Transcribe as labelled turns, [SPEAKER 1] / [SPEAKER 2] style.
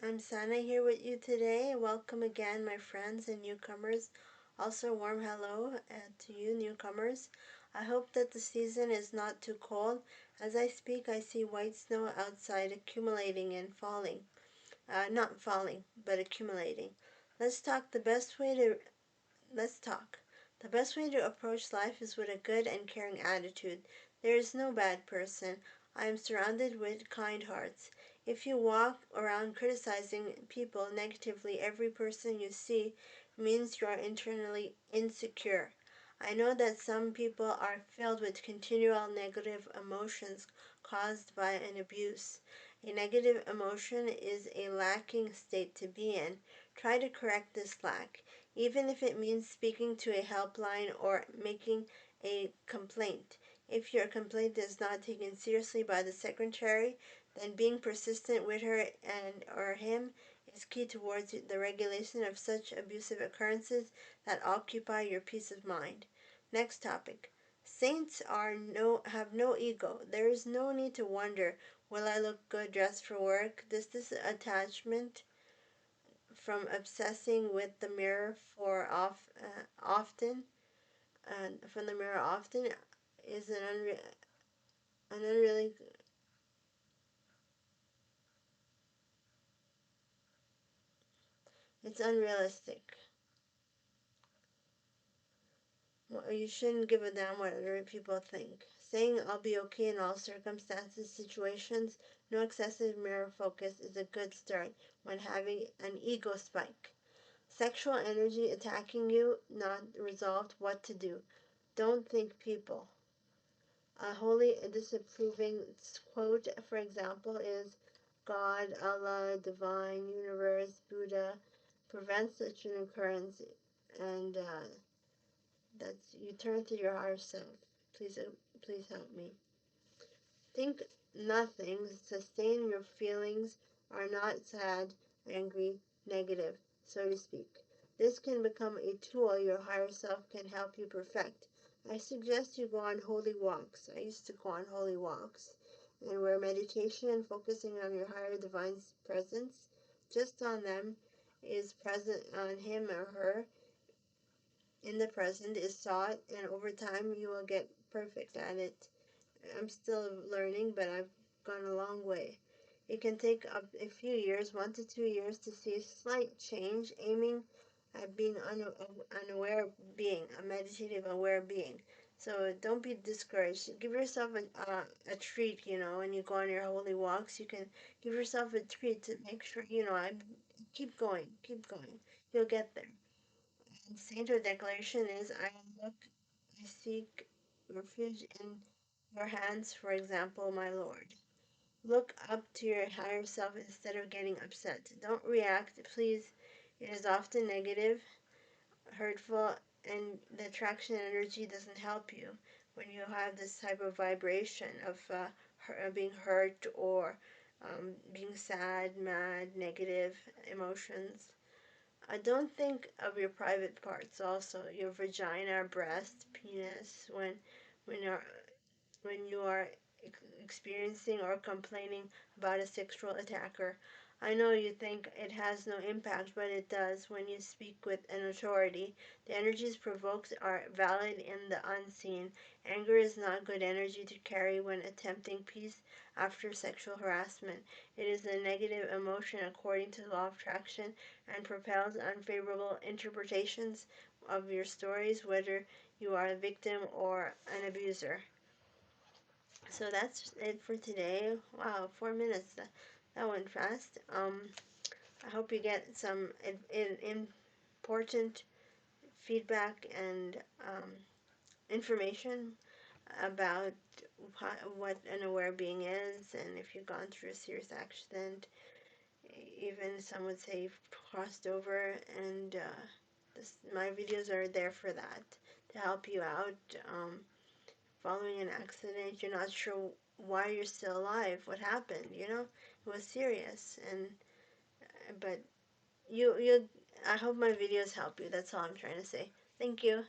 [SPEAKER 1] I'm Sana here with you today. Welcome again, my friends and newcomers. Also, warm hello to you, newcomers. I hope that the season is not too cold. As I speak, I see white snow outside accumulating and falling. Not falling, but accumulating. Let's talk. Let's talk. The best way to approach life is with a good and caring attitude. There is no bad person. I am surrounded with kind hearts. If you walk around criticizing people negatively, every person you see means you are internally insecure. I know that some people are filled with continual negative emotions caused by an abuse. A negative emotion is a lacking state to be in. Try to correct this lack, even if it means speaking to a helpline or making a complaint. If your complaint is not taken seriously by the secretary, then being persistent with her and or him is key towards the regulation of such abusive occurrences that occupy your peace of mind. Next topic. Saints have no ego. There is no need to wonder, will I look good dressed for work? This attachment from obsessing with the mirror often from the mirror often is an unreal it's unrealistic. Well, you shouldn't give a damn what other people think. Saying I'll be okay in all circumstances, situations, no excessive mirror focus is a good start when having an ego spike. Sexual energy attacking you, not resolved, what to do. Don't think people. A wholly disapproving quote, for example, is God, Allah, divine, universe, Buddha, prevents such an occurrence, and that's you turn to your higher self. Please, please help me. Think nothing. Sustain your feelings are not sad, angry, negative, so to speak. This can become a tool your higher self can help you perfect. I suggest you go on holy walks. I used to go on holy walks, and where meditation and focusing on your higher divine presence, just on them, is present on him or her in the present is sought, and over time you will get perfect at it. I'm still learning, but I've gone a long way. It can take up a few years, 1 to 2 years, to see a slight change, aiming at being unaware being, a meditative aware being. So don't be discouraged. Give yourself a treat, when you go on your holy walks. You can give yourself a treat to make sure, I keep going, keep going. You'll get there. And sainthood declaration is, I seek refuge in your hands, for example, my Lord. Look up to your higher self instead of getting upset. Don't react, please. It is often negative, hurtful, and the attraction energy doesn't help you when you have this type of vibration of being hurt or being sad, mad, negative emotions. Don't think of your private parts also, your vagina, breast, penis, when you're when you are experiencing or complaining about a sexual attacker. I know you think it has no impact, but it does when you speak with an authority. The energies provoked are valid in the unseen. Anger is not good energy to carry when attempting peace after sexual harassment. It is a negative emotion according to the law of attraction and propels unfavorable interpretations of your stories, whether you are a victim or an abuser. So that's it for today. Wow, 4 minutes. That went fast. I hope you get some important feedback and information about what an aware being is, and if you've gone through a serious accident, even some would say you've crossed over, and my videos are there for that, to help you out. Following an accident, you're not sure why you're still alive, what happened, it was serious, and but you I hope my videos help you. That's all I'm trying to say. Thank you.